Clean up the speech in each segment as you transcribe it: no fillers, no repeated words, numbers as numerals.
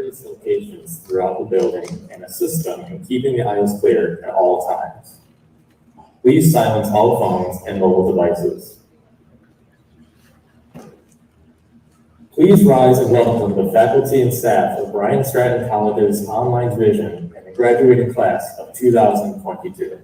various locations throughout the building and assist them in keeping the aisles clear at all times. Please silence all phones and mobile devices. Please rise and welcome the faculty and staff of Bryant Stratton College's online division and the graduating class of 2022.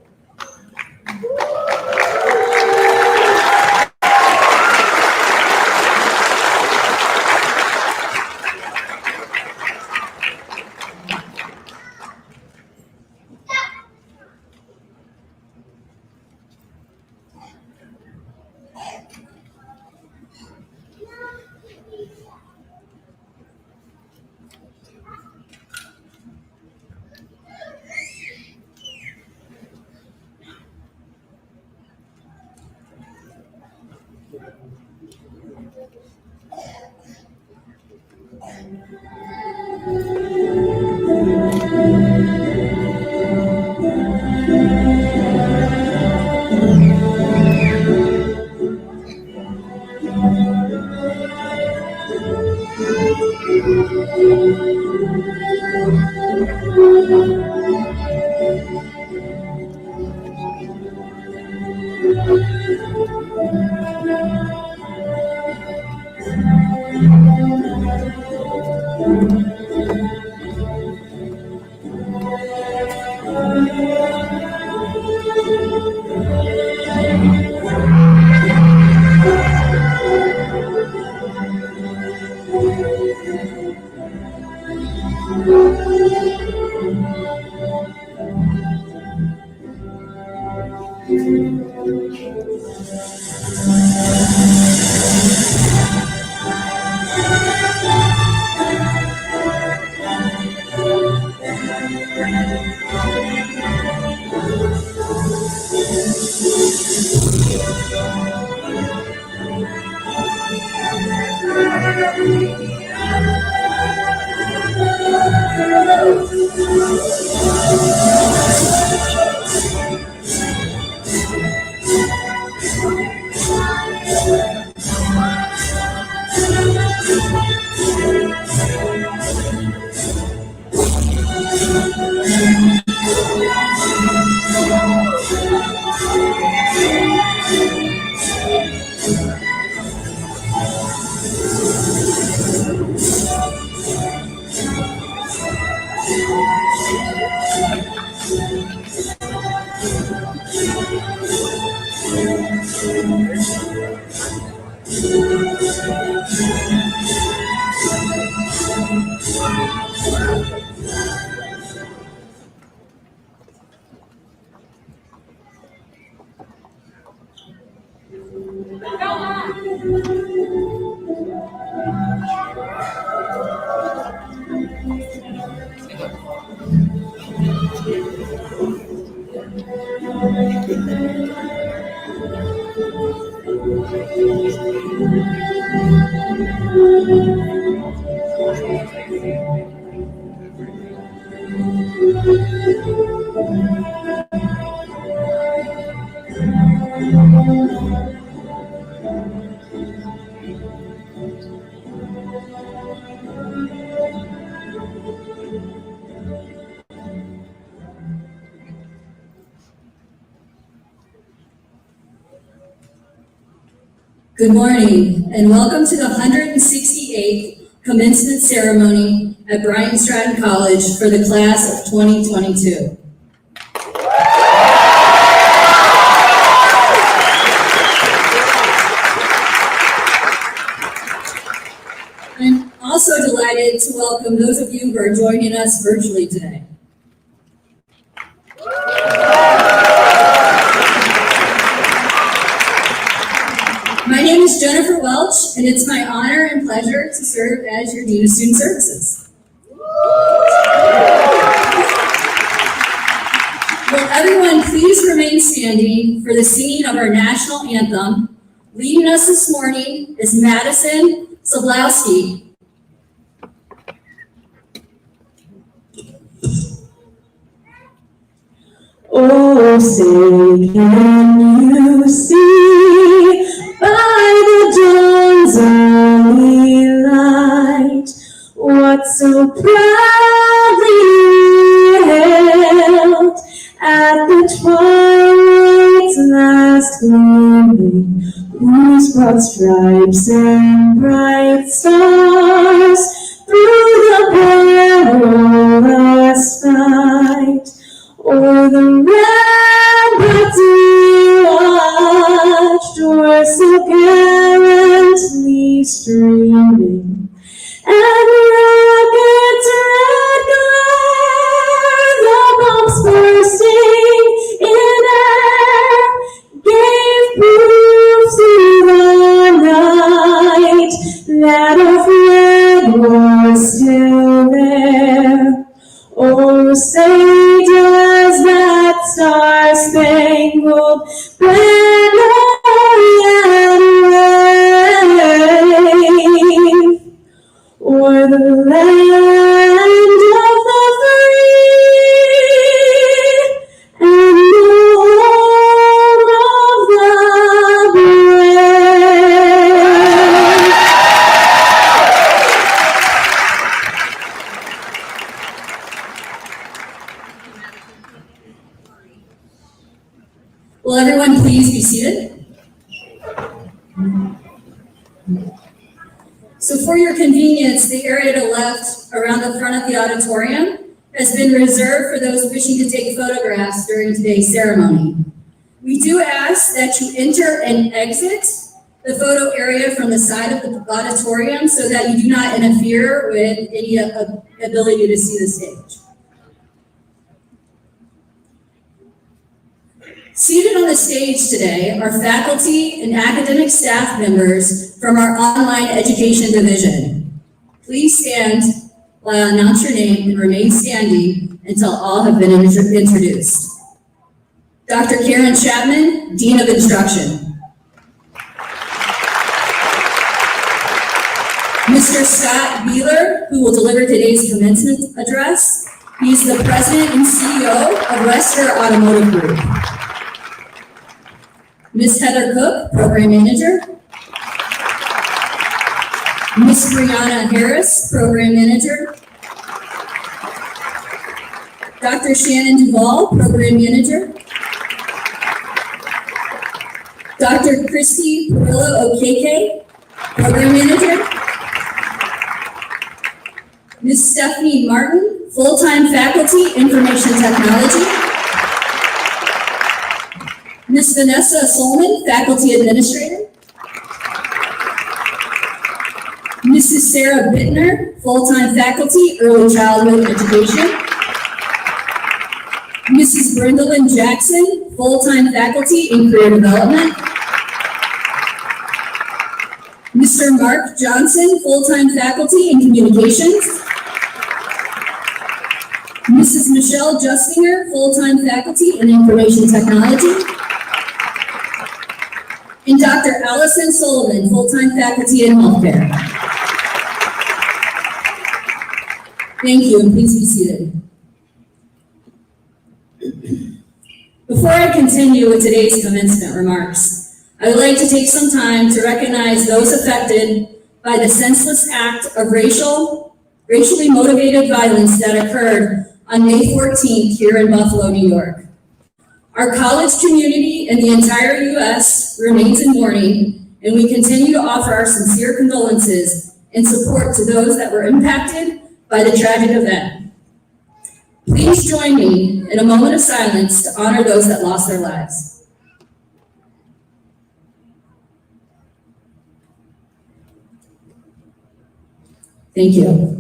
Good morning, and welcome to the 168th Commencement Ceremony at Bryant Stratton College for the class of 2022. I'm also delighted to welcome those of you who are joining us virtually today. My name is Jennifer Welch, and it's my honor and pleasure to serve as your Dean of Student Services. Will everyone please remain standing for the singing of our national anthem? Leading us this morning is Madison Soblowski. Oh, say can you see by the dawn's early light what but so proudly hailed at the twilight's last gleaming, whose broad stripes and bright stars through the perilous fight o'er the ramparts we watched were so gallantly streaming, and rockets red glare, the bombs bursting in air, gave proof to the night that our flag was still there. Oh, say does that star-spangled banner yet wave o'er the land of the free and the home of the brave? Will everyone please be seated? So for your convenience, the area to the left around the front of the auditorium has been reserved for those wishing to take photographs during today's ceremony. We do ask that you enter and exit the photo area from the side of the auditorium so that you do not interfere with any ability to see the stage. Seated on the stage today are faculty and academic staff members from our online education division. Please stand while I announce your name and remain standing until all have been introduced. Dr. Karen Chapman, Dean of Instruction. Mr. Scott Wheeler, who will deliver today's commencement address. He's the president and CEO of Wester Automotive Group. Ms. Heather Cook, Program Manager. Ms. Brianna Harris, Program Manager. Dr. Shannon Duvall, Program Manager. Dr. Christy Perillo Okeke, Program Manager. Ms. Stephanie Martin, Full-Time Faculty, Information Technology. Ms. Vanessa Solman, Faculty Administrator. Mrs. Sarah Bittner, Full-Time Faculty, Early Childhood Education. Mrs. Brindalyn Jackson, Full-Time Faculty in Career Development. Mr. Mark Johnson, Full-Time Faculty in Communications. Mrs. Michelle Justinger, Full-Time Faculty in Information Technology. And Dr. Allison Sullivan, Full-Time Faculty in Healthcare. Thank you, and please be seated. Before I continue with today's commencement remarks, I would like to take some time to recognize those affected by the senseless act of racially motivated violence that occurred on May 14th here in Buffalo, New York. Our college community and the entire U.S. remains in mourning, and we continue to offer our sincere condolences and support to those that were impacted by the tragic event. Please join me in a moment of silence to honor those that lost their lives. Thank you.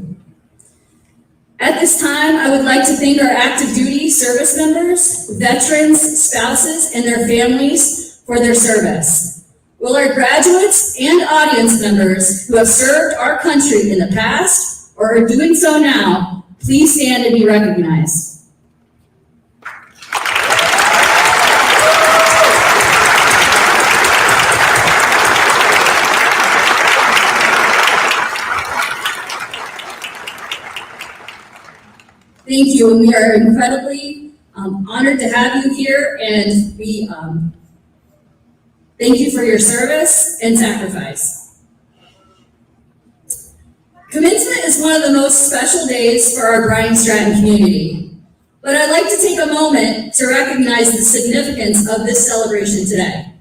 At this time, I would like to thank our active duty service members, veterans, spouses, and their families for their service. Will our graduates and audience members who have served our country in the past or are doing so now, please stand and be recognized. Thank you, and we are incredibly honored to have you here, and we thank you for your service and sacrifice. Commencement is one of the most special days for our Bryant Stratton community, but I'd like to take a moment to recognize the significance of this celebration today.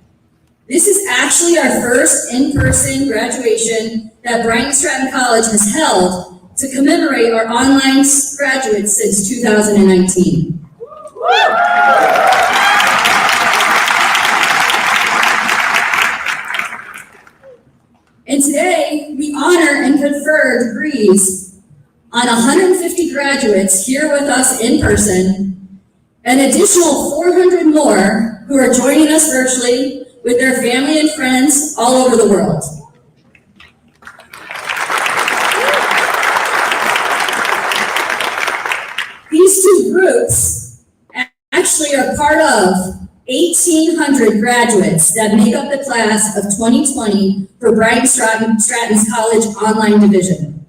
This is actually our first in-person graduation that Bryant Stratton College has held to commemorate our online graduates since 2019. And today, we honor and confer degrees on 150 graduates here with us in person, an additional 400 more who are joining us virtually with their family and friends all over the world. These two groups actually are part of 1,800 graduates that make up the class of 2020 for Bryant Stratton's College Online Division.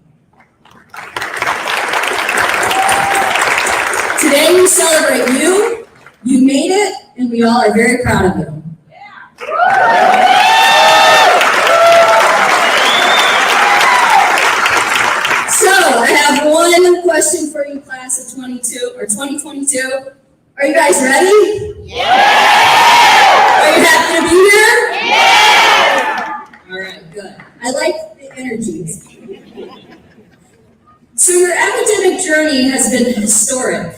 Today we celebrate you, you made it, and we all are very proud of you. So I have one question for you, class of 22 or 2022. Are you guys ready? Yeah! Are you happy to be here? Yeah! All right, good. I like the energy. So your academic journey has been historic.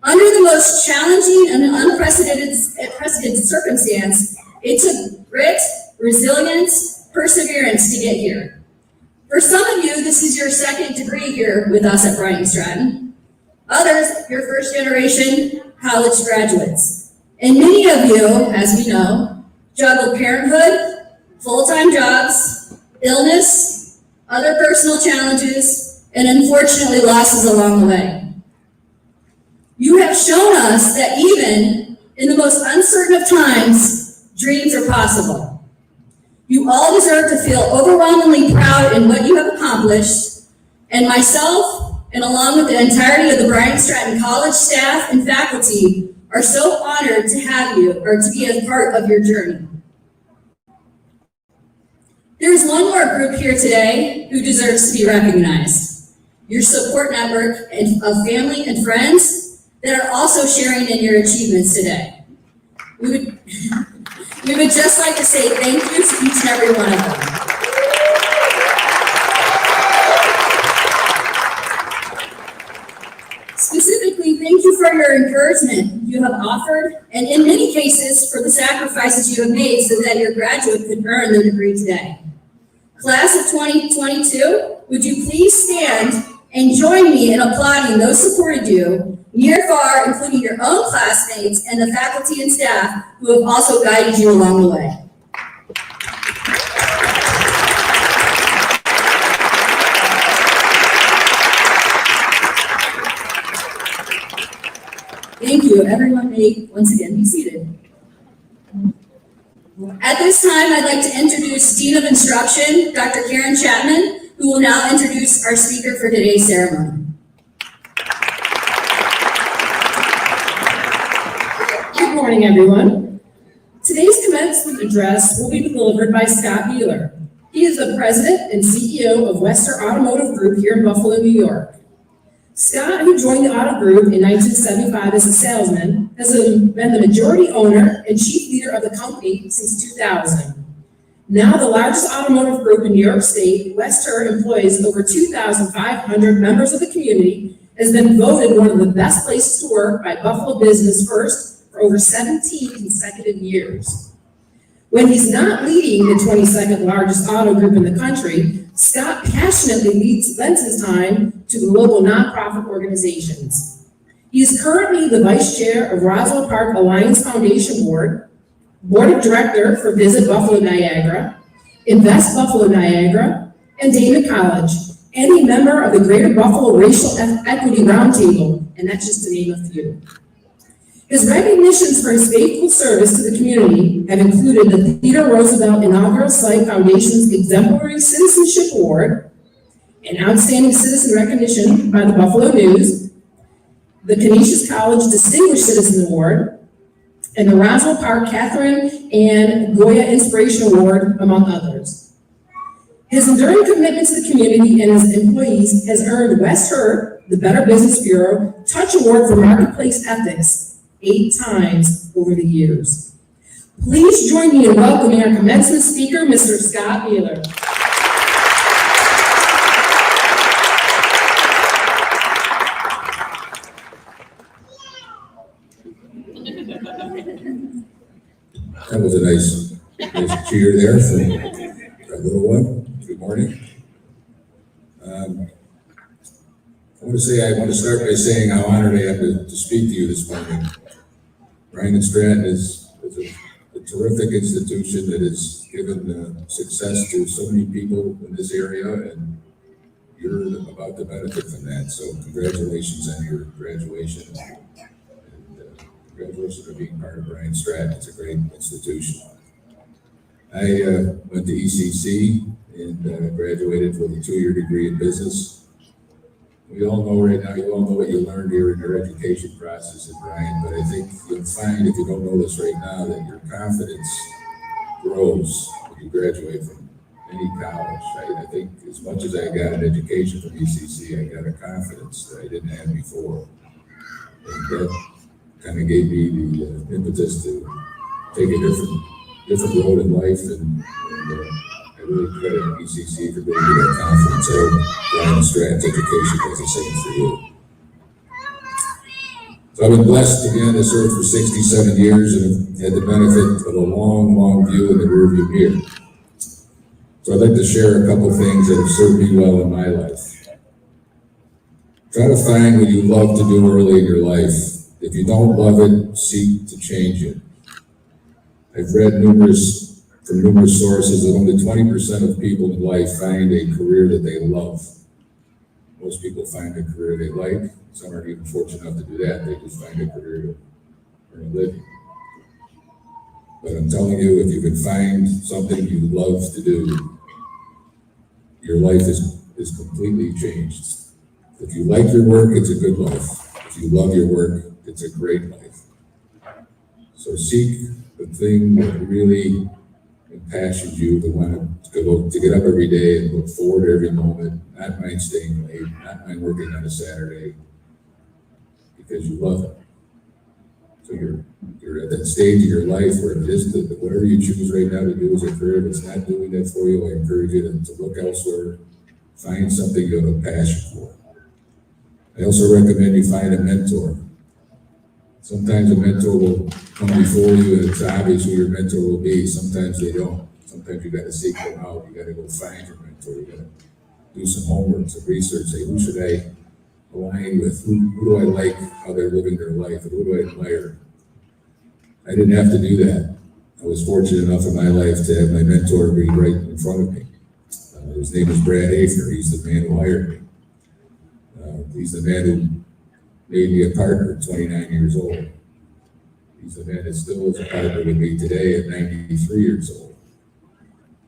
Under the most challenging and unprecedented circumstance, it took grit, resilience, perseverance to get here. For some of you, this is your second degree here with us at Bryant Stratton. Others, your first generation college graduates. And many of you, as we know, juggle parenthood, full-time jobs, illness, other personal challenges, and unfortunately losses along the way. You have shown us that even in the most uncertain of times, dreams are possible. You all deserve to feel overwhelmingly proud in what you have accomplished, and myself, and along with the entirety of the Bryant Stratton College staff and faculty, are so honored to have you or to be a part of your journey. There's one more group here today who deserves to be recognized. Your support network of family and friends that are also sharing in your achievements today. We would just like to say thank you to each and every one of them. Specifically, thank you for your encouragement you have offered, and in many cases, for the sacrifices you have made so that your graduate could earn their degree today. Class of 2022, would you please stand and join me in applauding those who supported you, near and far, including your own classmates and the faculty and staff who have also guided you along the way. Thank you. Everyone may once again be seated. At this time, I'd like to introduce Dean of Instruction, Dr. Karen Chapman, who will now introduce our speaker for today's ceremony. Good morning, everyone. Today's commencement address will be delivered by Scott Beeler. He is the president and CEO of Western Automotive Group here in Buffalo, New York. Scott, who joined the auto group in 1975 as a salesman, has been the majority owner and chief leader of the company since 2000. Now the largest automotive group in New York State, Western employs over 2,500 members of the community, has been voted one of the best places to work by Buffalo Business First for over 17 consecutive years. When he's not leading the 22nd largest auto group in the country, Scott passionately lends his time to the local nonprofit organizations. He is currently the vice chair of Roswell Park Alliance Foundation Board of Director for Visit Buffalo Niagara, Invest Buffalo Niagara, and David College, and a member of the Greater Buffalo Racial Equity Roundtable, and that's just to name a few. His recognitions for his faithful service to the community have included the Theodore Roosevelt Inaugural Site Foundation's Exemplary Citizenship Award, an Outstanding Citizen Recognition by the Buffalo News, the Canisius College Distinguished Citizen Award, and the Roswell Park Catherine and Goya Inspiration Award, among others. His enduring commitment to the community and his employees has earned West Her, the Better Business Bureau, Touch Award for Marketplace Ethics 8 times over the years. Please join me in welcoming our commencement speaker, Mr. Scott Mueller. That was a nice cheer there for our little one. Good morning. I want to start by saying how honored I am to speak to you this morning. Bryant Stratton is a terrific institution that has given success to so many people in this area, and you're about to benefit from that. So congratulations on your graduation. Congratulations for being part of Bryant Stratton. It's a great institution. I went to ECC and graduated with a 2-year degree in business. We all know right now, you all know what you learned here in your education process at Bryant, but I think you'll find, if you don't know this right now, that your confidence grows when you graduate from any college. I think as much as I got an education from ECC, I got a confidence that I didn't have before. And that kind of gave me the impetus to take a different road in life, and I really credit ECC for giving me that confidence. So Bryant Stratton's education does the same for you. So I've been blessed to be on this earth for 67 years and have had the benefit of a long view in the rearview mirror. So I'd like to share a couple things that have served me well in my life. Try to find what you love to do early in your life. If you don't love it, seek to change it. I've read from numerous sources that only 20% of people in life find a career that they love. Most people find a career they like. Some aren't even fortunate enough to do that. They just find a career to earn a living. But I'm telling you, if you can find something you love to do, your life is completely changed. If you like your work, it's a good life. If you love your work, it's a great life. So seek the thing that really impassions you, to want to get up every day and look forward to every moment, not mind staying late, not mind working on a Saturday, because you love it. So you're at that stage of your life where it is that whatever you choose right now to do as a career, if it's not doing that for you, I encourage you to look elsewhere, find something you have a passion for. I also recommend you find a mentor. Sometimes a mentor will come before you and it's obvious who your mentor will be. Sometimes they don't. Sometimes you got to seek them out. You got to go find your mentor. You got to do some homework, some research. Say, who should I align with? Who do I like how they're living their life? And who do I admire? I didn't have to do that. I was fortunate enough in my life to have my mentor be right in front of me. His name is Brad Hafner. He's the man who hired me. He's the man who made me a partner at 29 years old. He's the man that still is a partner with me today at 93 years old.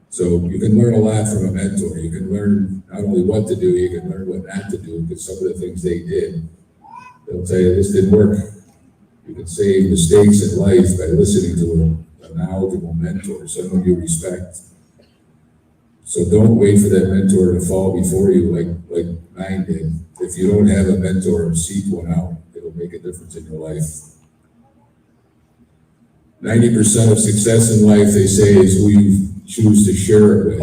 So you can learn a lot from a mentor. You can learn not only what to do, you can learn what not to do, because some of the things they did, they'll tell you this didn't work. You can save mistakes in life by listening to a knowledgeable mentor, someone you respect. So don't wait for that mentor to fall before you like mine did. If you don't have a mentor, seek one out. It'll make a difference in your life. 90% of success in life, they say, is who you choose to share it with.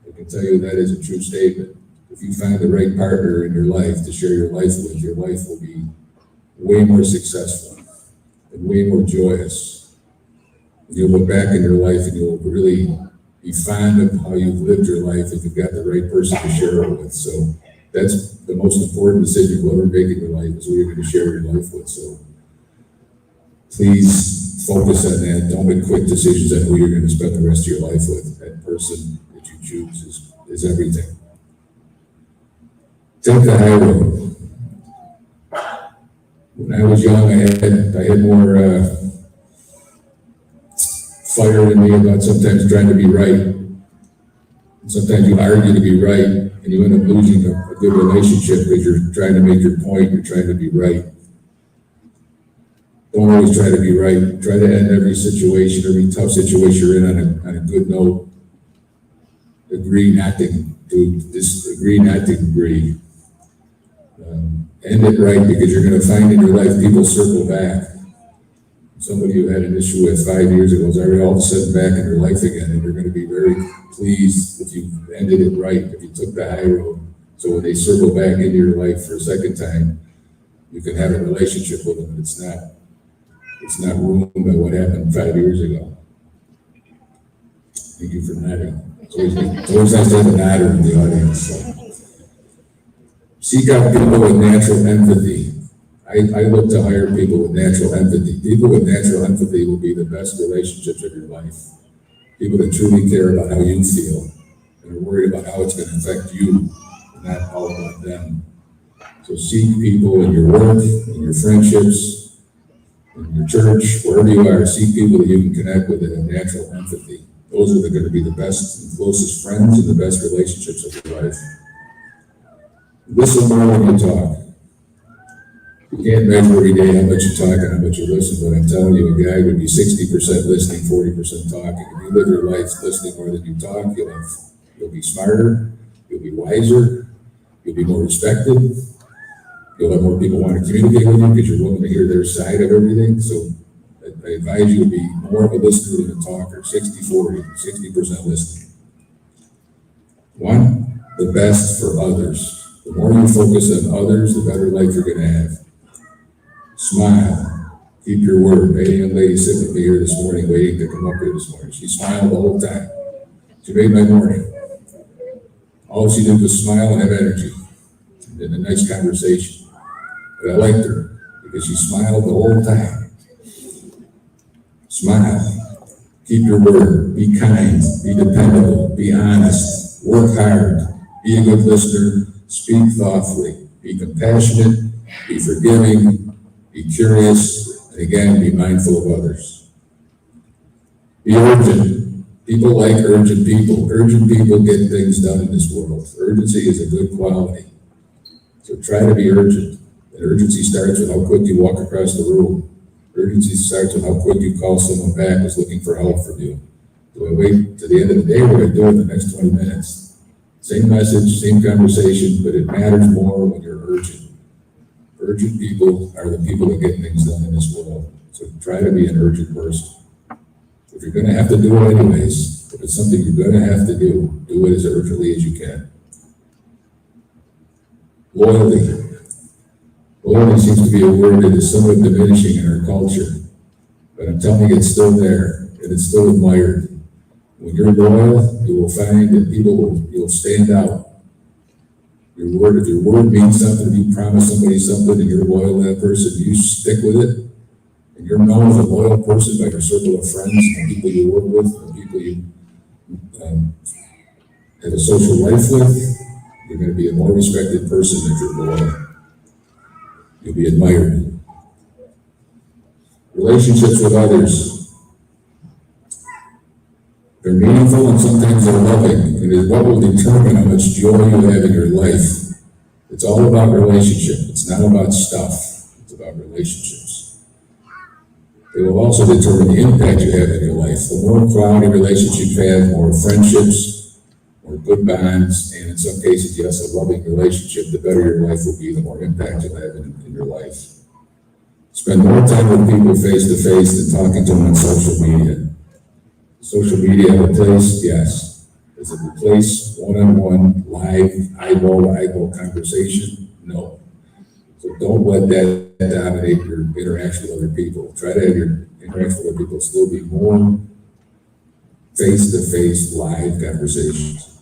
I can tell you that is a true statement. If you find the right partner in your life to share your life with, your life will be way more successful and way more joyous. You'll look back in your life and you'll really be fond of how you've lived your life if you've got the right person to share it with. So that's the most important decision you'll ever make in your life, is who you're going to share your life with. So please focus on that. Don't make quick decisions on who you're going to spend the rest of your life with. That person that you choose is everything. Take the high road. When I was young, I had more fire in me about sometimes trying to be right. And sometimes you argue to be right, and you end up losing a good relationship because you're trying to make your point, you're trying to be right. Don't always try to be right. Try to end every situation, every tough situation you're in on a good note. agree not to disagree, not to agree. End it right, because you're gonna find in your life people circle back. Somebody you had an issue with 5 years ago is already all of a sudden back in your life again, and you're gonna be very pleased if you ended it right, if you took the high road. So when they circle back into your life for a second time, you can have a relationship with them. It's not ruined by what happened 5 years ago. Thank you for nodding. It's always nice to have a nodder in the audience. So. Seek out people with natural empathy. I look to hire people with natural empathy. People with natural empathy will be the best relationships of your life. People that truly care about how you feel and are worried about how it's going to affect you, and not all about them. So seek people in your work, in your friendships, in your church, wherever you are, seek people that you can connect with that have natural empathy. Those are going to be the best and closest friends and the best relationships of your life. Listen more when you talk. You can't measure every day how much you talk and how much you listen, but I'm telling you, a guy would be 60% listening, 40% talking. If you live your life listening more than you talk, you'll be smarter, you'll be wiser, you'll be more respected, you'll have more people want to communicate with you because you're willing to hear their side of everything. So I advise you to be more of a listener than a talker, 60-40, 60% listening. One, the best for others. The more you focus on others, the better life you're going to have. Smile. Keep your word. I had a young lady sitting with me here this morning, waiting to come up here this morning. She smiled the whole time. She made my morning. All she did was smile and have energy. And a nice conversation. But I liked her because she smiled the whole time. Smile. Keep your word. Be kind. Be dependable. Be honest. Work hard. Be a good listener. Speak thoughtfully. Be compassionate. Be forgiving. Be curious. And again, be mindful of others. Be urgent. People like urgent people. Urgent people get things done in this world. Urgency is a good quality. So try to be urgent. And urgency starts with how quick you walk across the room. Urgency starts with how quick you call someone back who's looking for help from you. Do I wait to the end of the day, or do I do it in the next 20 minutes? Same message, same conversation, but it matters more when you're urgent. Urgent people are the people that get things done in this world. So try to be an urgent person. If you're going to have to do it anyways, if it's something you're going to have to do it as urgently as you can. Loyalty. Loyalty seems to be a word that is somewhat diminishing in our culture, but I'm telling you, it's still there, and it's still admired. When you're loyal, you will find that you'll stand out. If your word means something, if you promise somebody something and you're loyal to that person, you stick with it, and you're known as a loyal person by your circle of friends, and people you work with, and people you have a social life with, you're going to be a more respected person if you're loyal. You'll be admired. Relationships with others. They're meaningful and sometimes they're loving. It is what will determine how much joy you have in your life. It's all about relationship. It's not about stuff. It's about relationships. They will also determine the impact you have in your life. The more quality relationships you have, more friendships, more good bonds, and in some cases, yes, a loving relationship, the better your life will be, the more impact you'll have in your life. Spend more time with people face to face than talking to them on social media. Social media have a place? Yes. Does it replace one-on-one, live, eyeball-to-eyeball conversation? No. So don't let that dominate your interaction with other people. Try to have your interaction with other people still be more face-to-face, live conversations.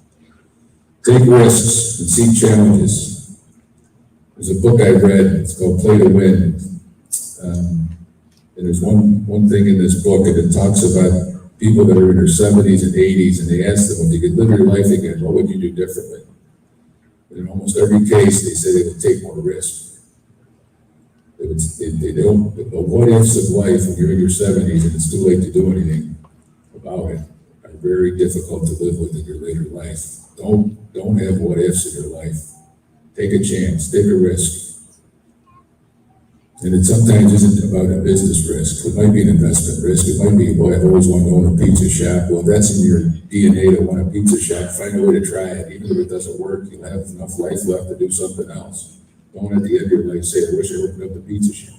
Take risks and seek challenges. There's a book I read, it's called Play to Win. And there's one thing in this book, and it talks about people that are in their 70s and 80s, and they ask them, if you could live your life again, what would you do differently? And in almost every case, they say they would take more risk. The what ifs of life when you're in your 70s and it's too late to do anything about it are very difficult to live with in your later life. Don't have what ifs in your life. Take a chance, take a risk. And it sometimes isn't about a business risk. It might be an investment risk. It might be, boy, I've always wanted to own a pizza shop. Well, if that's in your DNA to want a pizza shop, find a way to try it. Even if it doesn't work, you'll have enough life left to do something else. Don't at the end of your life say, I wish I opened up the pizza shop.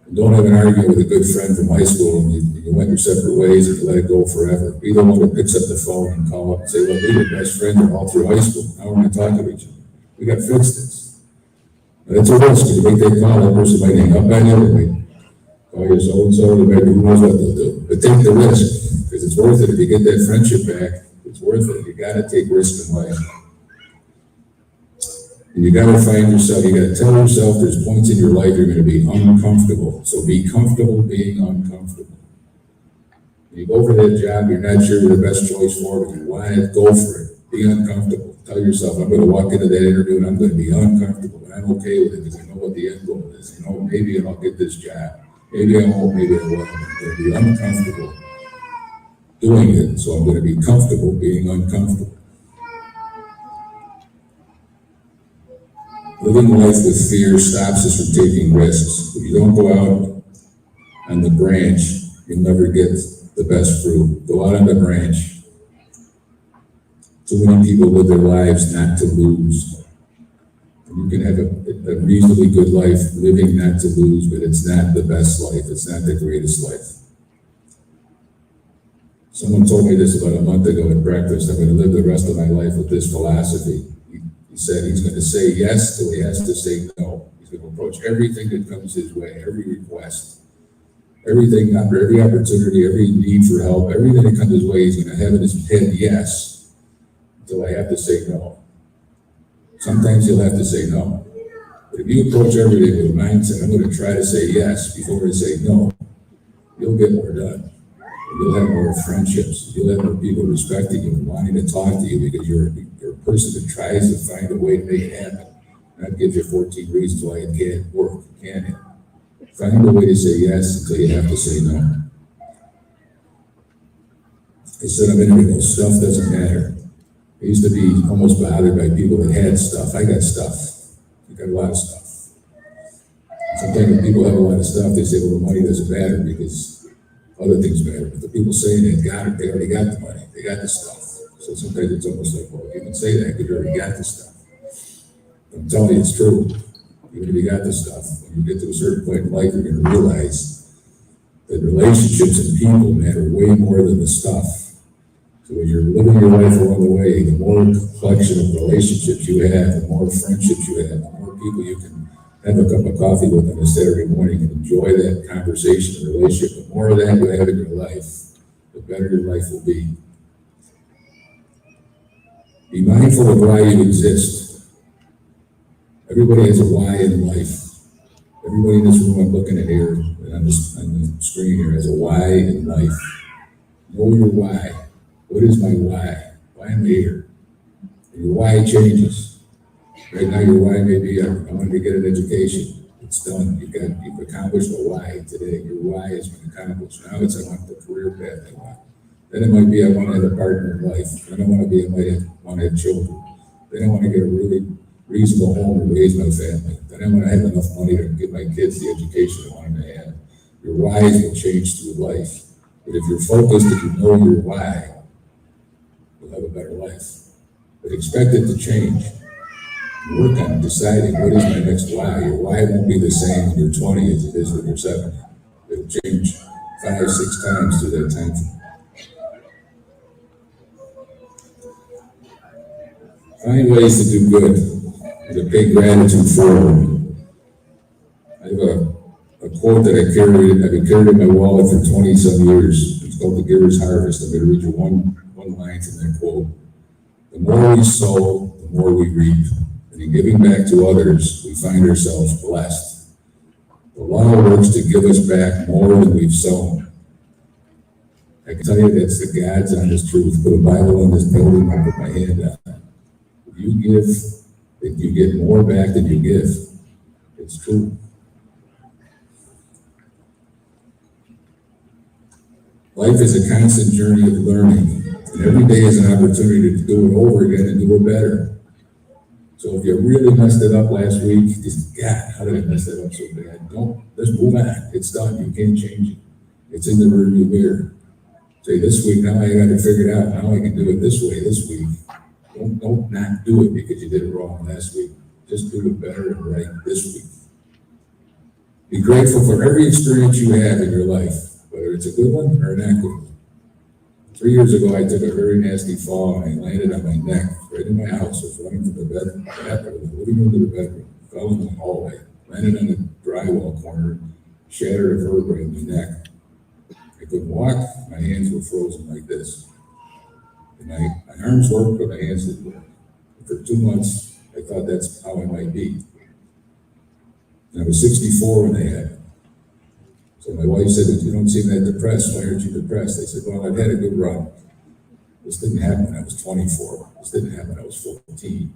And don't have an argument with a good friend from high school and you went your separate ways and you let it go forever. Be the one that picks up the phone and call up and say, well, we were best friends all through high school. Now we're not talking to each other. We got to fix this. But it's a risk. If you make that call, that person might hang up on you, they might call you so-and-so, they might, who knows what they'll do. But take the risk, because it's worth it. If you get that friendship back, it's worth it. You gotta take risks in life. And you gotta find yourself, you gotta tell yourself there's points in your life you're gonna be uncomfortable. So be comfortable being uncomfortable. When you go for that job, you're not sure you're the best choice for it, but you want it, go for it. Be uncomfortable. Tell yourself, I'm gonna walk into that interview and I'm gonna be uncomfortable, but I'm okay with it because I know what the end goal is. You know, maybe I'll get this job. Maybe I won't, maybe I won't. I'm gonna be uncomfortable doing it, so I'm gonna be comfortable being uncomfortable. Living life with fear stops us from taking risks. If you don't go out on the branch, you'll never get the best fruit. Go out on the branch. Too many people live their lives not to lose. You can have a reasonably good life living not to lose, but it's not the best life. It's not the greatest life. Someone told me this about a month ago at breakfast. I'm going to live the rest of my life with this philosophy. He said he's going to say yes till he has to say no. He's going to approach everything that comes his way, every request, everything, every opportunity, every need for help, everything that comes his way, he's going to have in his head yes. Until I have to say no. Sometimes you'll have to say no. But if you approach everything with a mindset, I'm going to try to say yes before I say no, you'll get more done. You'll have more friendships. You'll have more people respecting you and wanting to talk to you because you're a person that tries to find a way to make it happen. Not give you 14 reasons why it can't work. It can't. Find a way to say yes until you have to say no. I said a minute ago, stuff doesn't matter. I used to be almost bothered by people that had stuff. I got stuff. I got a lot of stuff. Sometimes when people have a lot of stuff, they say, well, the money doesn't matter because other things matter. But the people saying they got it, they already got the money. They got the stuff. So sometimes it's almost like, well, you can say that because you already got the stuff. I'm telling you, it's true. Even if you got the stuff, when you get to a certain point in life, you're going to realize that relationships and people matter way more than the stuff. So when you're living your life along the way, the more collection of relationships you have, the more friendships you have, the more people you can have a cup of coffee with on a Saturday morning and enjoy that conversation and relationship, the more of that you have in your life, the better your life will be. Be mindful of why you exist. Everybody has a why in life. Everybody in this room I'm looking at here, and on the screen here, has a why in life. Know your why. What is my why? Why am I here? And your why changes. Right now, your why may be, I wanted to get an education. It's done. You've accomplished a why today. Your why has been accomplished. Now it's, I want the career path I want. Then it might be, I want to have a partner in life. Then I want to have children. Then I want to get a really reasonable home to raise my family. Then I want to have enough money to give my kids the education I want them to have. Your whys will change through life. But if you're focused, if you know your why, you'll have a better life. But expect it to change. Work on deciding what is my next why. Your why won't be the same when you're 20 as it is when you're 70. It'll change 5, 6 times through that time frame. Find ways to do good and to pay gratitude forward. I have a quote that I've been carrying in my wallet for 20-some years. It's called The Giver's Harvest. I'm going to read you one line from that quote. The more we sow, the more we reap. And in giving back to others, we find ourselves blessed. The law works to give us back more than we've sown. I can tell you that's the God's honest truth. Put a Bible on this building, I put my hand on it. If you give, if you get more back than you give. It's true. Life is a constant journey of learning, and every day is an opportunity to do it over again and do it better. So if you really messed it up last week, just, God, how did I mess that up so bad? Let's move on. It's done. You can't change it. It's in the rearview mirror. Say this week, now I got to figure it out. Now I can do it this way this week. Don't not do it because you did it wrong last week. Just do it better and right this week. Be grateful for every experience you have in your life, whether it's a good one or not good one. 3 years ago, I took a very nasty fall and I landed on my neck right in my house. I was running from the living room to the bedroom, fell in the hallway, landed on the drywall corner, shattered a vertebrae in my neck. I couldn't walk, my hands were frozen like this. And my arms worked, but my hands didn't work. For 2 months, I thought that's how I might be. And I was 64 when they had it. So my wife said, "You don't seem that depressed. Why aren't you depressed?" I said, "Well, I've had a good run. This didn't happen when I was 24. This didn't happen when I was 14.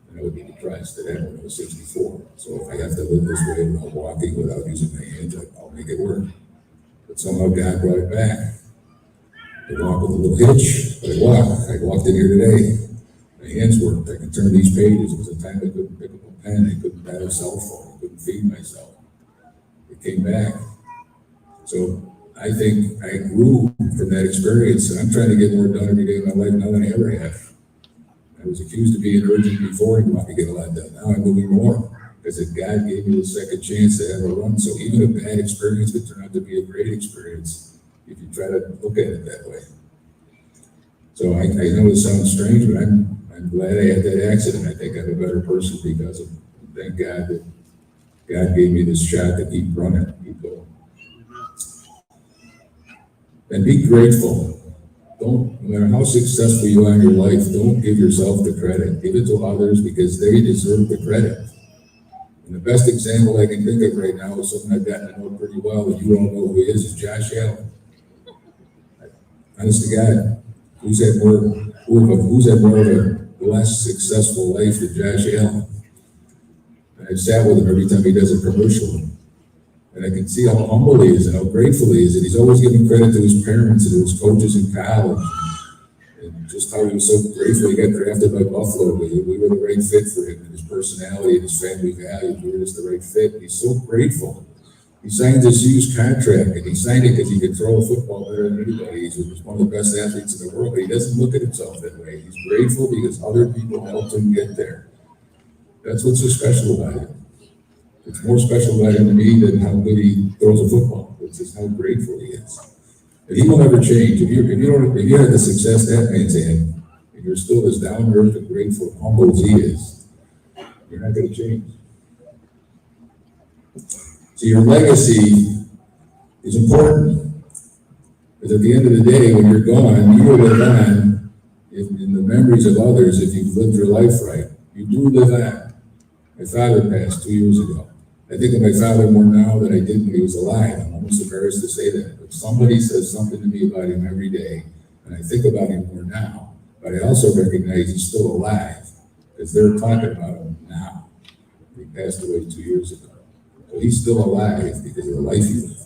And I would be depressed. It happened when I was 64. So if I have to live this way without walking, without using my hands, I'll make it work." But somehow God brought it back. I walk with a little hitch, but I walked in here today. My hands worked. I could turn these pages. It was a time I couldn't pick up a pen. I couldn't buy a cell phone. I couldn't feed myself. It came back. So I think I grew from that experience, and I'm trying to get more done every day of my life now than I ever have. I was accused of being urgent before and wanted to get a lot done. Now I'm moving more because God gave me the second chance to have a run. So even a bad experience could turn out to be a great experience if you try to look at it that way. So I know it sounds strange, but I'm glad I had that accident. I think I'm a better person because of it. Thank God that God gave me this shot to keep running, keep going. And be grateful. No matter how successful you are in your life, don't give yourself the credit. Give it to others because they deserve the credit. And the best example I can think of right now is someone I've gotten to know pretty well, and you don't know who he is Josh Allen. Honest to God, who's had more of a less successful life than Josh Allen? And I've sat with him every time he does a commercial. And I can see how humble he is and how grateful he is. And he's always giving credit to his parents and to his coaches in college. And just how he was so grateful he got drafted by Buffalo. We were the right fit for him, and his personality and his family values. We were just the right fit. And he's so grateful. He signed this huge contract, and he signed it because he could throw a football better than anybody. He was one of the best athletes in the world, but he doesn't look at himself that way. He's grateful because other people helped him get there. That's what's so special about him. It's more special about him to me than how good he throws a football. It's just how grateful he is. And he will never change. If you had the success that man's had, and you're still as down to earth and grateful and humble as he is, you're not going to change. So your legacy is important. Because at the end of the day, when you're gone, you will live on in the memories of others if you've lived your life right. You do live on. My father passed 2 years ago. I think of my father more now than I did when he was alive. I'm almost embarrassed to say that. But somebody says something to me about him every day, and I think about him more now. But I also recognize he's still alive because they're talking about him now. He passed away 2 years ago. So he's still alive because of the life he lived.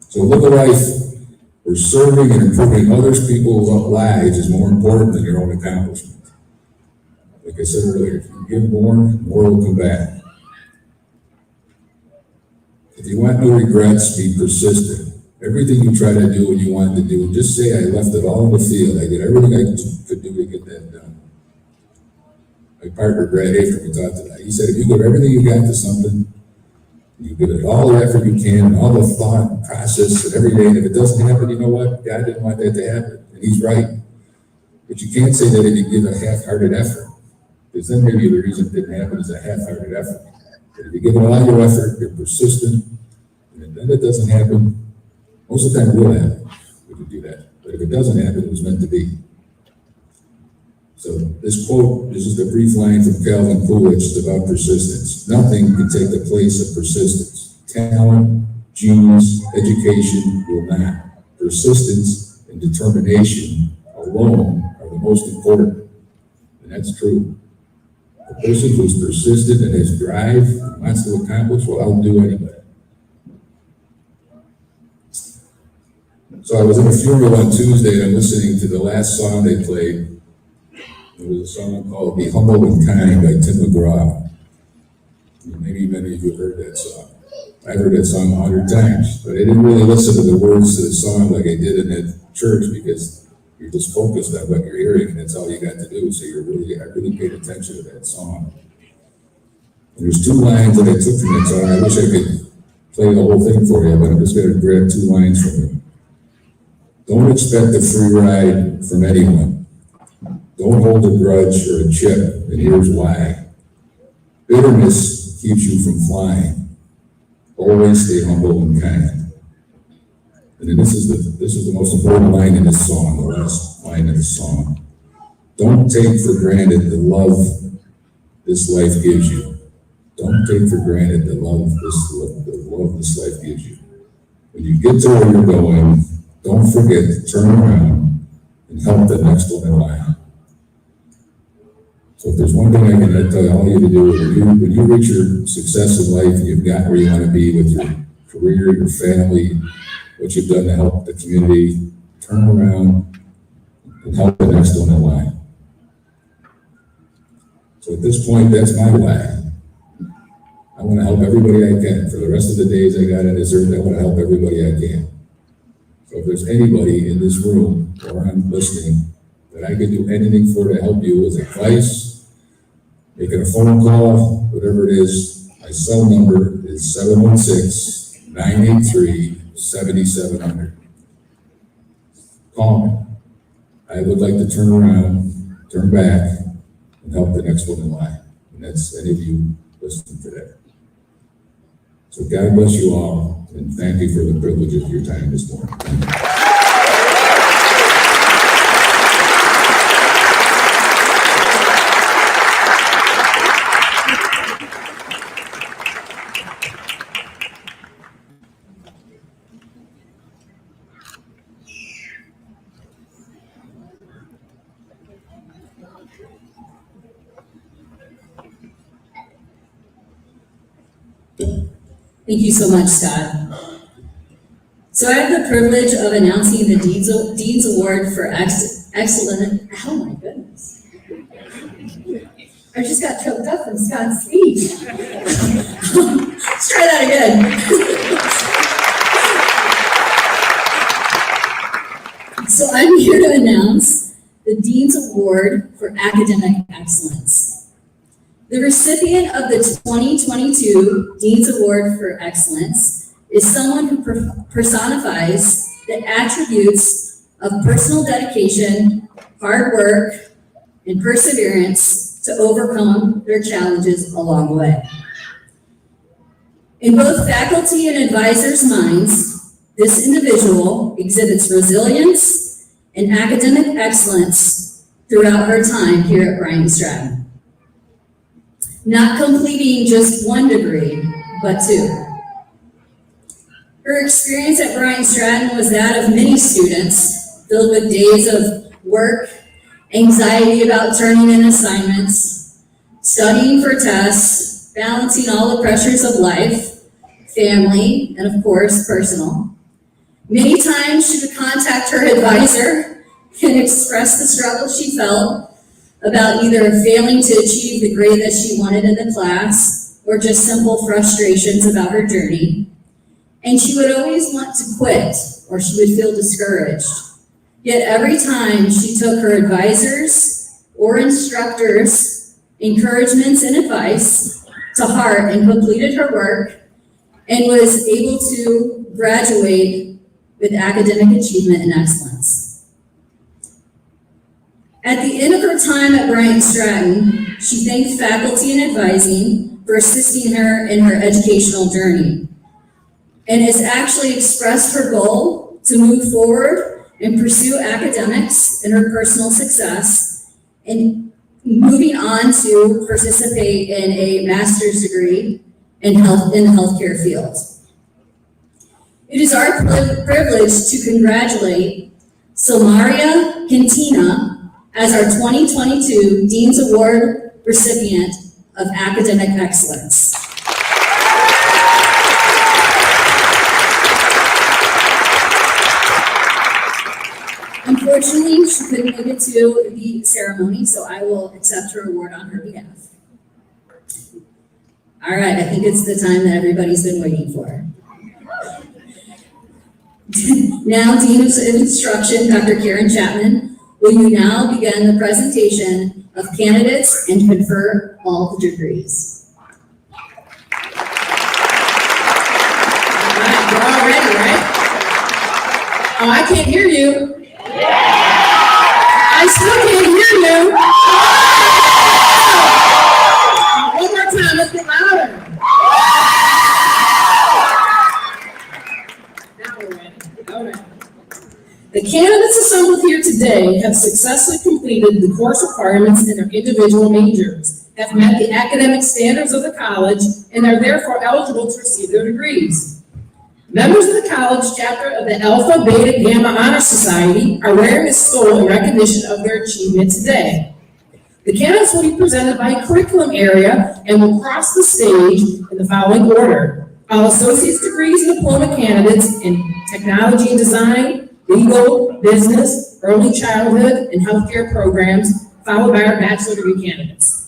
So live a life where serving and improving others people's lives is more important than your own accomplishment. Like I said earlier, if you give more will come back. If you want no regrets, be persistent. Everything you try to do and you want to do, just say, I left it all in the field. I did everything I could do to get that done. My partner, Brad After, we talked to that. He said, if you give everything you got to something, you give it all the effort you can, and all the thought and process and every day, and if it doesn't happen, you know what? God didn't want that to happen, and he's right. But you can't say that if you give a half-hearted effort, because then maybe the reason it didn't happen is a half-hearted effort. But if you give it all your effort, you're persistent, and then it doesn't happen, most of the time it will happen if you do that. But if it doesn't happen, it was meant to be. So this quote, this is the brief line from Calvin Coolidge, it's about persistence. Nothing can take the place of persistence. Talent, genius, education will not. Persistence and determination alone are the most important. And that's true. A person who's persistent and has drive and wants to accomplish will outdo anybody. So I was at a funeral on Tuesday, and I'm listening to the last song they played. It was a song called Be Humble and Kind by Tim McGraw. Maybe many of you have heard that song. I've heard that song 100 times, but I didn't really listen to the words to the song like I did in that church, because you're just focused on what you're hearing, and that's all you got to do. So I really paid attention to that song. And there's 2 lines that I took from that song. I wish I could play the whole thing for you, but I'm just going to grab 2 lines from it. Don't expect a free ride from anyone. Don't hold a grudge or a chip, and here's why. Bitterness keeps you from flying. Always stay humble and kind. And then this is the most important line in this song, the last line of the song. Don't take for granted the love this life gives you. Don't take for granted the love this life gives you. When you get to where you're going, don't forget to turn around and help the next one in line. So if there's one thing I can tell all you to do, when you reach your success in life, and you've got where you want to be with your career, your family, what you've done to help the community, turn around and help the next one in line. So at this point, that's my why. I want to help everybody I can. For the rest of the days I got on this earth, I want to help everybody I can. So if there's anybody in this room or I'm listening that I can do anything for to help you with advice, making a phone call, whatever it is, my cell number is 716-983-7700. Call me. I would like to turn around, turn back, and help the next one in line. And that's any of you listening today. So God bless you all, and thank you for the privilege of your time this morning. Thank you so much, Scott. So I have the privilege of announcing the Dean's Award for Excellent, oh my goodness. I just got choked up from Scott's speech. Let's try that again. So I'm here to announce the Dean's Award for Academic Excellence. The recipient of the 2022 Dean's Award for Excellence is someone who personifies the attributes of personal dedication, hard work, and perseverance to overcome their challenges along the way. In both faculty and advisors' minds, this individual exhibits resilience and academic excellence throughout her time here at Bryant Stratton. Not completing just one degree, but 2. Her experience at Bryant Stratton was that of many students, filled with days of work, anxiety about turning in assignments, studying for tests, balancing all the pressures of life, family, and of course, personal. Many times she would contact her advisor and express the struggle she felt about either failing to achieve the grade that she wanted in the class or just simple frustrations about her journey. And she would always want to quit or she would feel discouraged. Yet every time she took her advisors or instructors' encouragements and advice to heart and completed her work and was able to graduate with academic achievement and excellence. At the end of her time at Bryant Stratton, she thanked faculty and advising for assisting her in her educational journey, and has actually expressed her goal to move forward and pursue academics and her personal success, and moving on to participate in a master's degree in the healthcare field. It is our privilege to congratulate Silmaria Quintina as our 2022 Dean's Award recipient of Academic Excellence. Unfortunately, she couldn't make it to the ceremony, so I will accept her award on her behalf. All right, I think it's the time that everybody's been waiting for. Now, Dean of Instruction, Dr. Karen Chapman, will you now begin the presentation of candidates and confer all the degrees. All right, we're all ready, right? Oh, I can't hear you. I still can't hear you. One more time, let's get louder. Now we're ready. All right. The candidates assembled here today have successfully completed the course requirements in their individual majors, have met the academic standards of the college, and are therefore eligible to receive their degrees. Members of the college chapter of the Alpha Beta Gamma Honor Society are wearing this skull in recognition of their achievement today. The candidates will be presented by curriculum area and will cross the stage in the following order. All associate's degrees and diploma candidates in technology and design, legal, business, early childhood, and healthcare programs, followed by our bachelor degree candidates.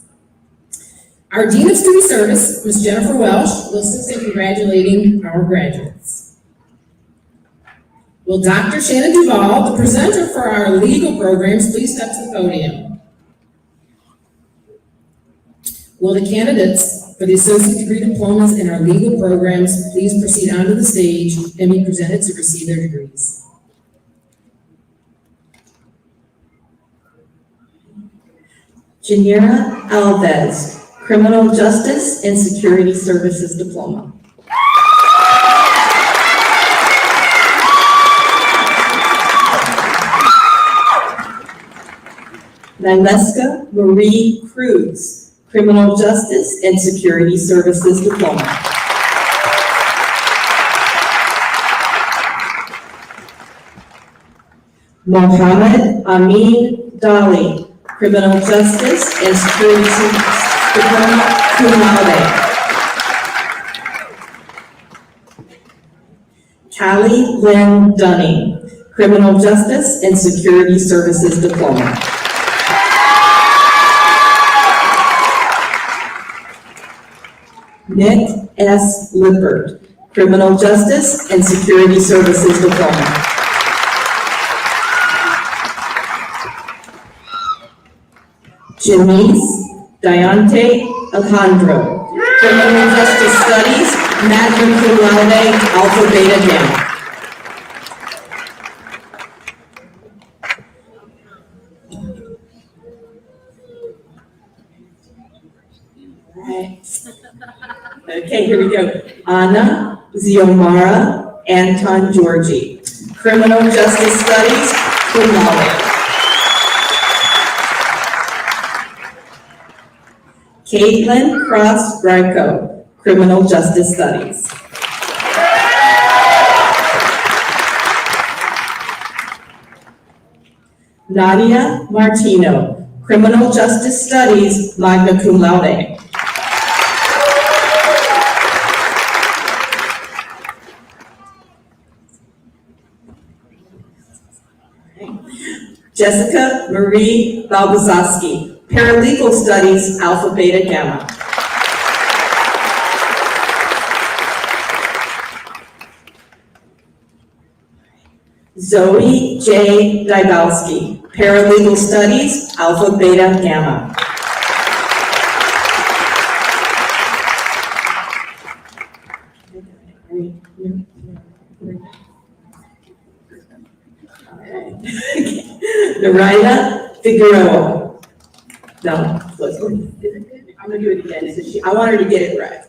Our Dean of Student Service, Ms. Jennifer Welsh, will assist in congratulating our graduates. Will Dr. Shannon Duvall, the presenter for our legal programs, please step to the podium? Will the candidates for the associate degree diplomas in our legal programs please proceed onto the stage and be presented to receive their degrees? Janira Alves, Criminal Justice and Security Services Diploma. Nyleska Marie Cruz, Criminal Justice and Security Services Diploma. Mohammed Amin Dali, Criminal Justice and Security Services Diploma, cum laude. Callie Lynn Dunning, Criminal Justice and Security Services Diploma. Nick S. Lippert, Criminal Justice and Security Services Diploma. Janice Diante Alejandro, Criminal Justice Studies, magna cum laude, alpha beta gamma. Okay, here we go. Anna Ziomara Anton Georgi, Criminal Justice Studies, cum laude. Caitlin Cross Greco, Criminal Justice Studies. Nadia Martino, Criminal Justice Studies, magna cum laude. Jessica Marie Balbazowski, Paralegal Studies, Alpha Beta Gamma. Zoe J. Dybowski, Paralegal Studies, Alpha Beta Gamma. Narayana Figueroa. No, listen. I'm gonna do it again. I want her to get it right.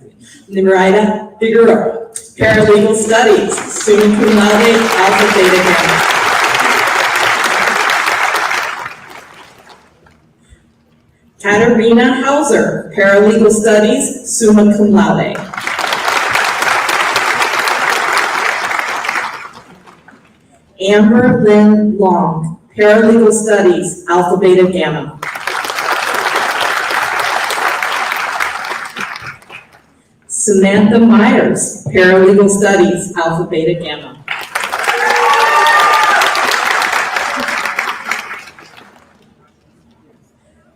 Narayana Figueroa, Paralegal Studies, summa cum laude, alpha beta gamma. Katarina Hauser, Paralegal Studies, summa cum laude. Amber Lynn Long, Paralegal Studies, Alpha Beta Gamma. Samantha Myers, Paralegal Studies, Alpha Beta Gamma.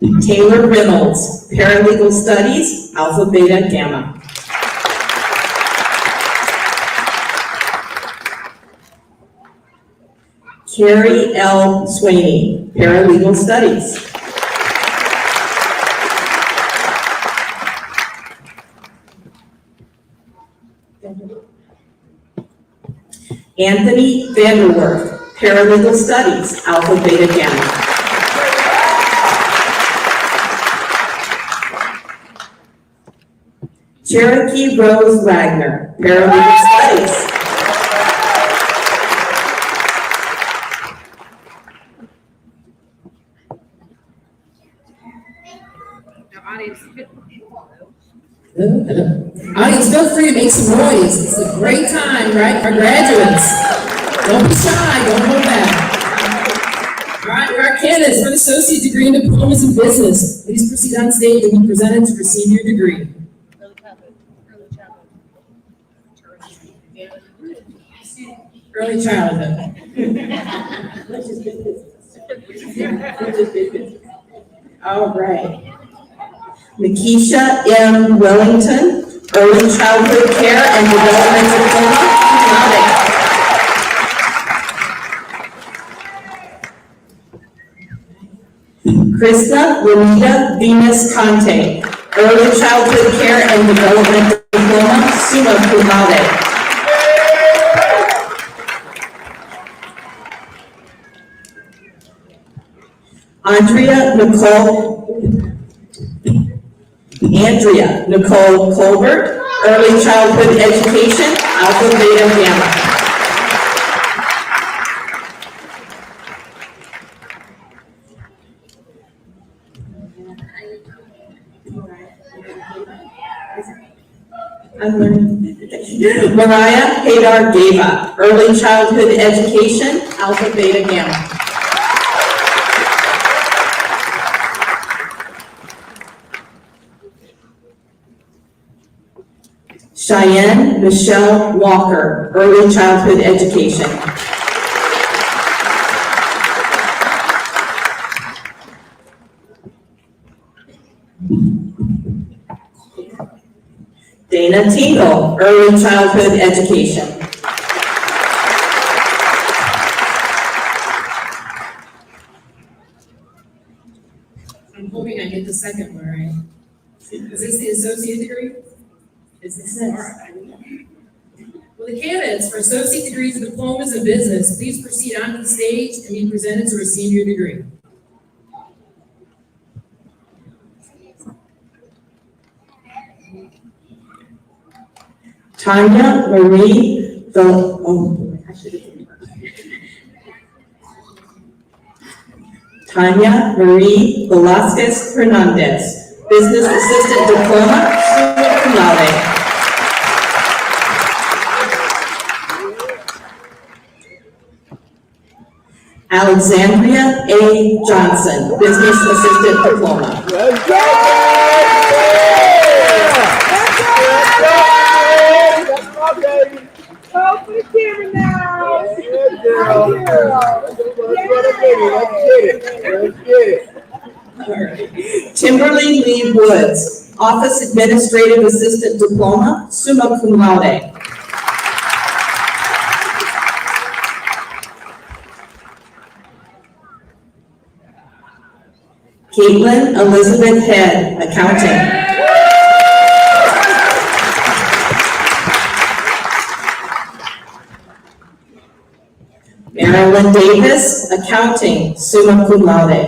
Taylor Reynolds, Paralegal Studies, Alpha Beta Gamma. Carrie L. Sweeney, Paralegal Studies. Anthony Vanderwerf, Paralegal Studies, Alpha Beta Gamma. Cherokee Rose Wagner, Paralegal Studies. Audience, feel free to make some noise. It's a great time, right? Our graduates. Don't be shy, don't hold back. All right, our candidates for an associate degree and diplomas in business. Please proceed on stage and be presented to receive your degree. Early childhood. All right. Makisha M. Wellington, Early Childhood Care and Development Diploma, cum laude. Krista Renita Venus Conte, Early Childhood Care and Development Diploma, summa cum laude. Andrea Nicole Colbert, Early Childhood Education, Alpha Beta Gamma. I'm learning. Mariah Hadar Gava, Early Childhood Education, Alpha Beta Gamma. Cheyenne Michelle Walker, Early Childhood Education. Dana Tingle, Early Childhood Education. I'm hoping I get the second one right. Is this the associate degree? Is this it? All right. Will the candidates for associate degrees and diplomas in business please proceed onto the stage and be presented to receive your degree? Tanya Marie Tanya Marie Velasquez Hernandez, Business Assistant Diploma, summa cum laude. Alexandria A. Johnson, Business Assistant Diploma. Oh, for the camera now. Good girl. Let's get it. All right. Timberly Lee Woods, Office Administrative Assistant Diploma, summa cum laude. Caitlin Elizabeth Head, Accounting. Marilyn Davis, Accounting, summa cum laude.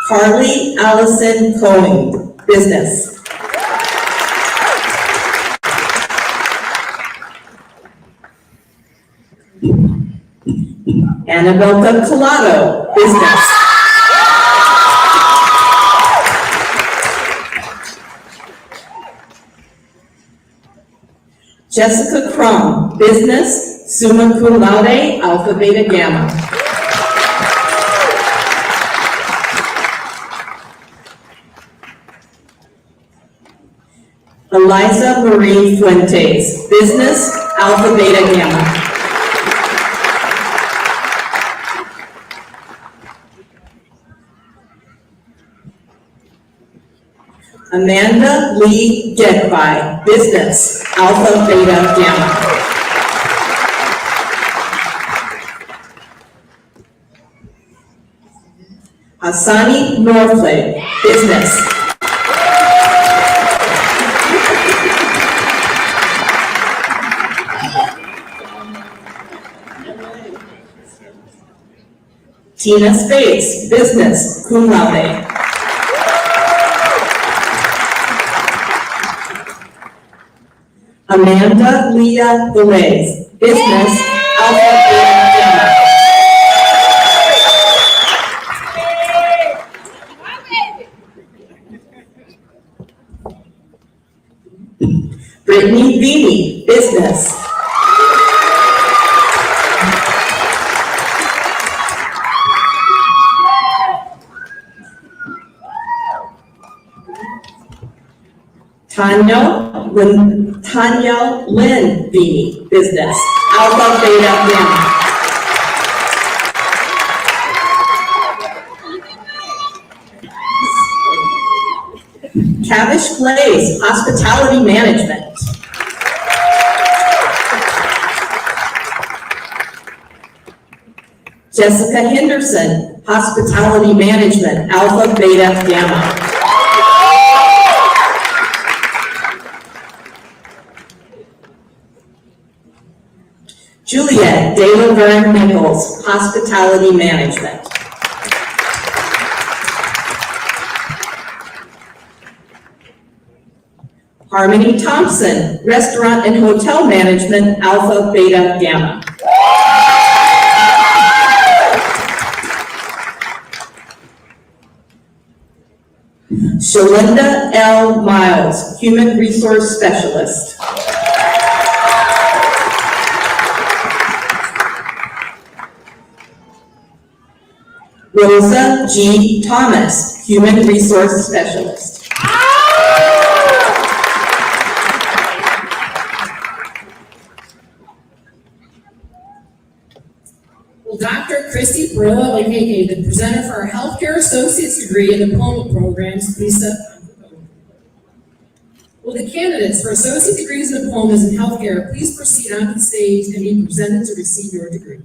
Carly Allison Cohen, Business. Annabelka Collado, Business. Jessica Crum, Business, summa cum laude, Alpha Beta Gamma. Eliza Marie Fuentes, Business, Alpha Beta Gamma. Amanda Lee Gedby, Business, Alpha Beta Gamma. Hassani Norflake, Business. Tina Spates, Business, cum laude. Amanda Leah Velez, Business, Alpha Beta Gamma. Brittany Beanie, Business. Tanya Lynn Beanie, Business, Alpha Beta Gamma. Cavish Blaze, Hospitality Management. Jessica Henderson, Hospitality Management, Alpha Beta Gamma. Juliet De Laverne Nichols, Hospitality Management. Harmony Thompson, Restaurant and Hotel Management, Alpha Beta Gamma. Shalinda L. Miles, Human Resource Specialist. Rosa G. Thomas, Human Resource Specialist. Will Dr. Christy Perillo, aka the presenter for our Healthcare Associate's degree and diploma programs, please step forward? Will the candidates for associate degrees and diplomas in healthcare please proceed onto the stage and be presented to receive your degree?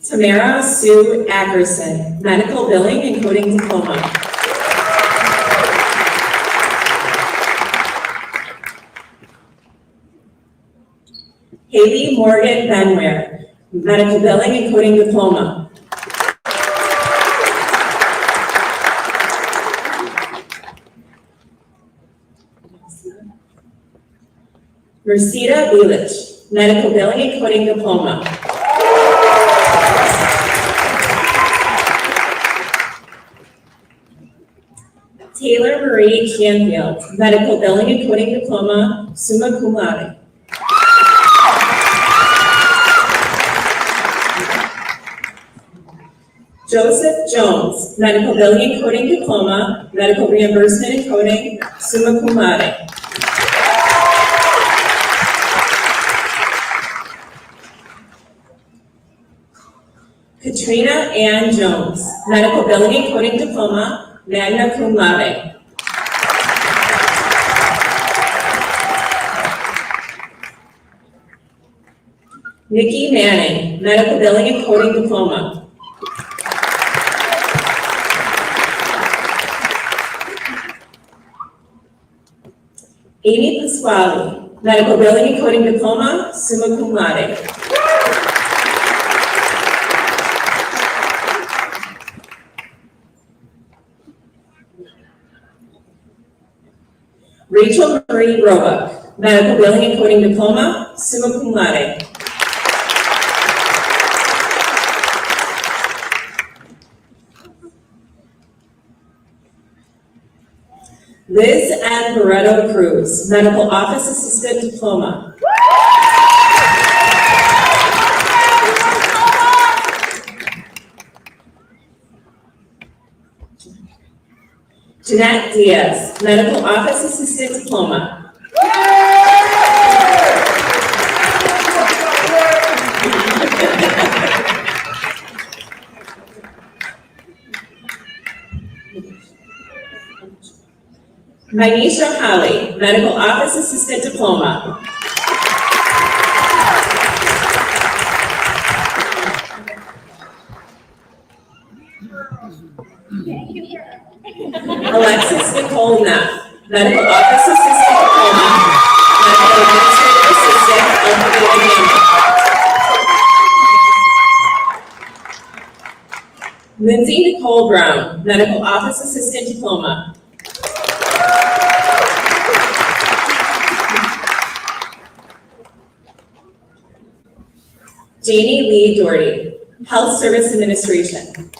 Tamara Sue Ackerson, Medical Billing and Coding Diploma. Haley Morgan Benware, Medical Billing and Coding Diploma. Mercida Vilich, Medical Billing and Coding Diploma. Taylor Marie Canfield, Medical Billing and Coding Diploma, summa cum laude. Joseph Jones, Medical Billing and Coding Diploma, Medical Reimbursement and Coding, summa cum laude. Katrina Ann Jones, Medical Billing and Coding Diploma, magna cum laude. Nikki Manning, Medical Billing and Coding Diploma. Amy Pasquale, Medical Billing and Coding Diploma, summa cum laude. Rachel Marie Roebuck, Medical Billing and Coding Diploma, summa cum laude. Liz Ann Barreto Cruz, Medical Office Assistant Diploma. Jeanette Diaz, Medical Office Assistant Diploma. Manisha Holly, Medical Office Assistant Diploma. Alexis Nicole Neff, Medical Office Assistant Diploma, Medical Administrative Assistant, Alpha Beta Gamma. Lindsay Nicole Brown, Medical Office Assistant Diploma. Janie Lee Doherty, Health Service Administration.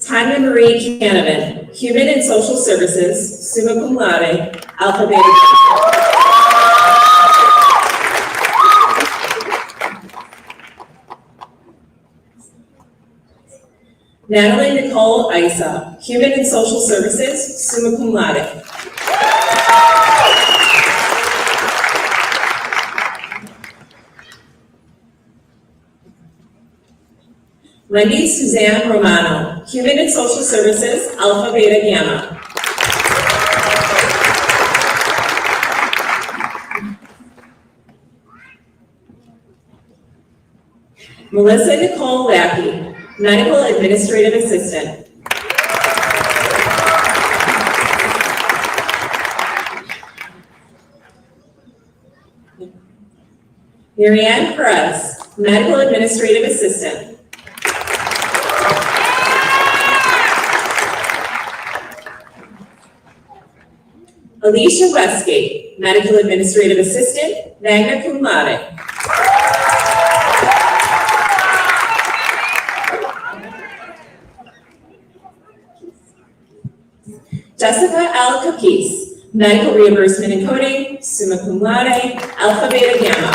Tanya Marie Canavan, Human and Social Services, summa cum laude, Alpha Beta Gamma. Natalie Nicole Isa, Human and Social Services, summa cum laude. Wendy Suzanne Romano, Human and Social Services, Alpha Beta Gamma. Melissa Nicole Lackey, Medical Administrative Assistant. Marianne Perez, Medical Administrative Assistant. Alicia Westgate, Medical Administrative Assistant, magna cum laude. Jessica L. Cookies, Medical Reimbursement and Coding, summa cum laude, Alpha Beta Gamma.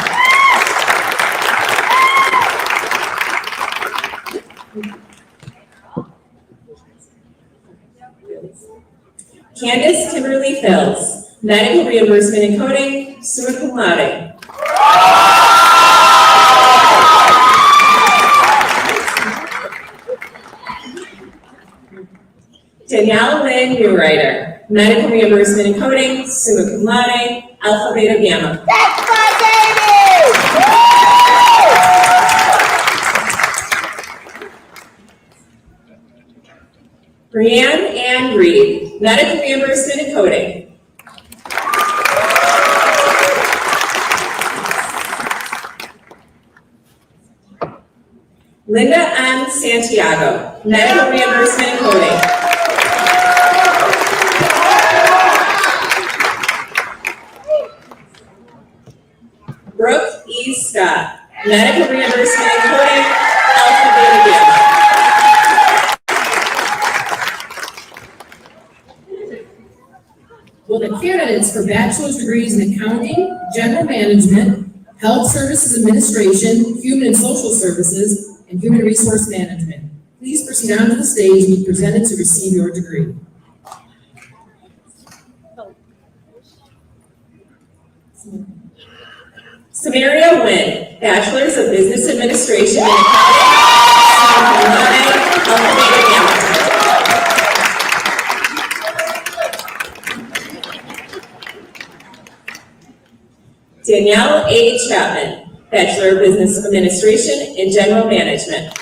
Candace Kimberly Phils, Medical Reimbursement and Coding, summa cum laude. Danielle Lynn Newrider, Medical Reimbursement and Coding, summa cum laude, Alpha Beta Gamma. That's my baby! Brianne Ann Reed, Medical Reimbursement and Coding. Linda M. Santiago, Medical Reimbursement and Coding. Brooke E. Scott, Medical Reimbursement and Coding, Alpha Beta Gamma. Will the candidates for bachelor's degrees in accounting, general management, health services administration, human and social services, and human resource management please proceed onto the stage and be presented to receive your degree? Samaria Wynn, Bachelor's of Business Administration in Accounting, summa cum laude, Alpha Beta Gamma. Danielle A. Chapman, Bachelor of Business Administration in General Management.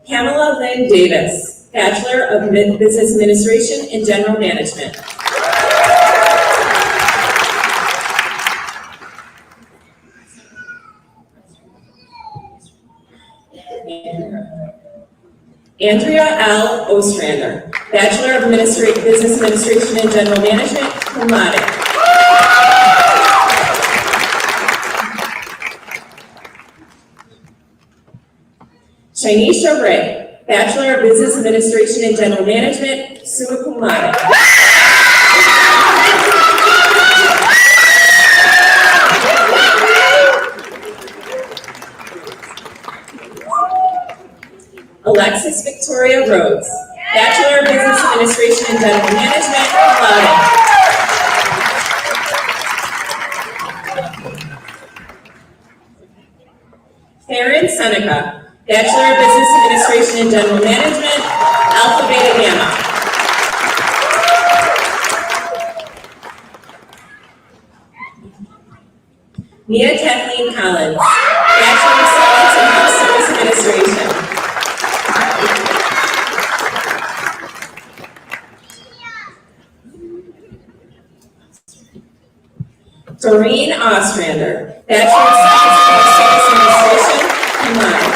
Pamela Lynn Davis, Bachelor of Business Administration in General Management. Andrea L. Ostrander, Bachelor of Business Administration and General Management, cum laude. Shinesha Ray, Bachelor of Business Administration and General Management, summa cum laude. Bachelor of Business Administration and General Management, Alpha Beta Gamma. Mia Kathleen Collins, Bachelor of Science in Health Service Administration. Doreen Ostrander, Bachelor of Science in Health Service Administration, cum laude.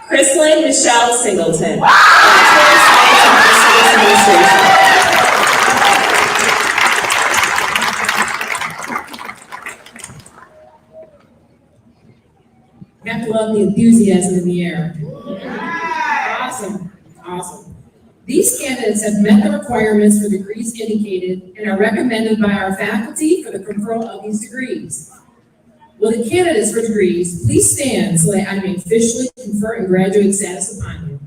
Chrislyn Michelle Singleton, Bachelor of Science in Health Service Administration. You have to love the enthusiasm in the air. Awesome, awesome. These candidates have met the requirements for degrees indicated and are recommended by our faculty for the conferral of these degrees. Will the candidates for degrees please stand so that I may officially confer and graduate status upon you?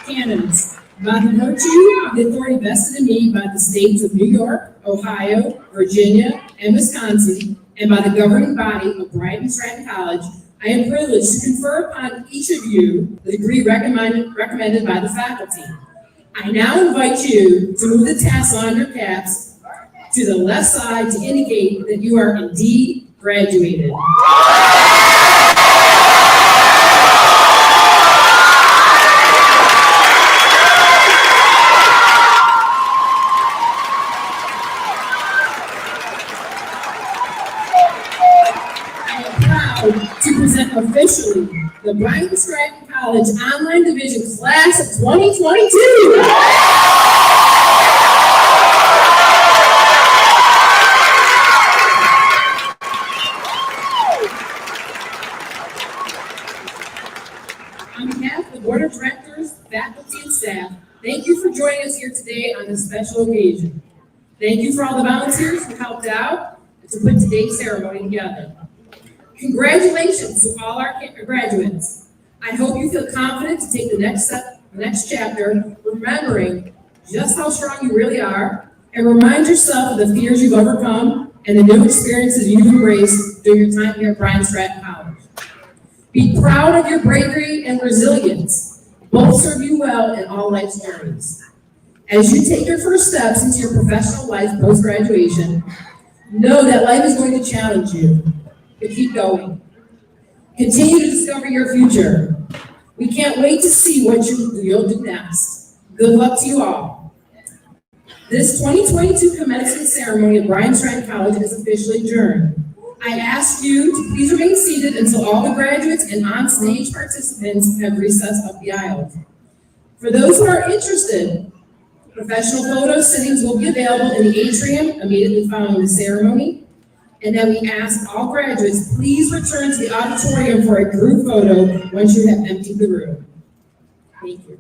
Candidates, by the virtue of the authority vested in me by the states of New York, Ohio, Virginia, and Wisconsin, and by the governing body of Bryant Stratton College, I am privileged to confer upon each of you the degree recommended by the faculty. I now invite you to move the tassel on your caps to the left side to indicate that you are indeed graduated. To present officially the Bryant Stratton College Online Division Class of 2022. On behalf of the Board of Directors, faculty, and staff, thank you for joining us here today on this special occasion. Thank you for all the volunteers who helped out to put today's ceremony together. Congratulations to all our graduates. I hope you feel confident to take the next step, the next chapter, remembering just how strong you really are, and remind yourself of the fears you've overcome and the new experiences you've embraced during your time here at Bryant Stratton College. Be proud of your bravery and resilience. Both serve you well in all life's journeys. As you take your first steps into your professional life post-graduation, know that life is going to challenge you. But keep going. Continue to discover your future. We can't wait to see what you'll do next. Good luck to you all. This 2022 commencement ceremony at Bryant Stratton College is officially adjourned. I ask you to please remain seated until all the graduates and on-stage participants have recessed up the aisle. For those who are interested, professional photo sittings will be available in the atrium immediately following the ceremony. And then we ask all graduates, please return to the auditorium for a group photo once you have emptied the room. Thank you.